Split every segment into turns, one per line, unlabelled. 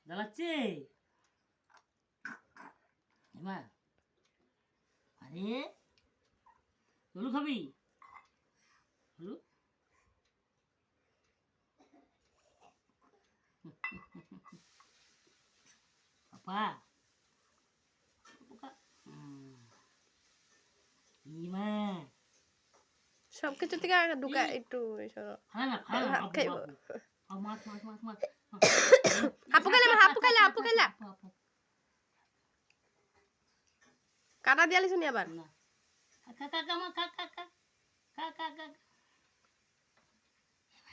জ্বালাচ্ছে এবার। আরে লুলু খাবি? লুলু পাপা ইমা
সবকিছু থেকে ঢুকা একটু সরো। খাইব আপু খাইলা কাটা দিয়ালি শুনি আবার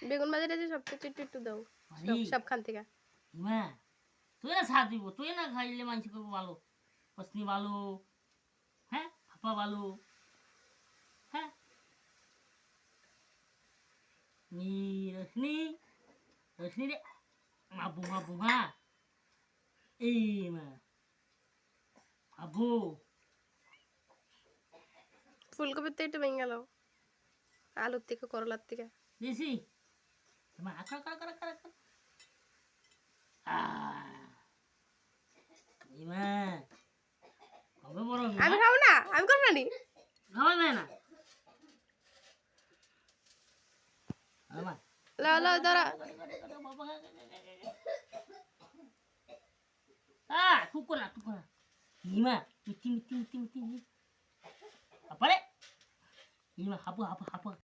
বেগুন ভাজিটা যে সবকিছু একটু একটু দাও সব খান থেকে।
ইমা তুই না সাথ দিব, তুই না খাইলে মানুষ করবো ভালো, পত্নী ভালো, হ্যাঁ আপা ভালো, হ্যাঁ নি রশ্মি রশ্মি রে মাবু মাবু মা এই মা আবু
ফুলকপির তো একটু ভেঙে গেল, আলুর থেকে করলার থেকে
দিছি মা আকার কর কর কর কর ইমা কবে বড়
আমি খাবো না, আমি করবো না নি
খাওয়াবে না আমা
লাও লাও ধরা
কুকুরা কুকুরা ইমা মিটি মিটি মিটি মিটি আপরে ইমা হাপু হাপু হাপু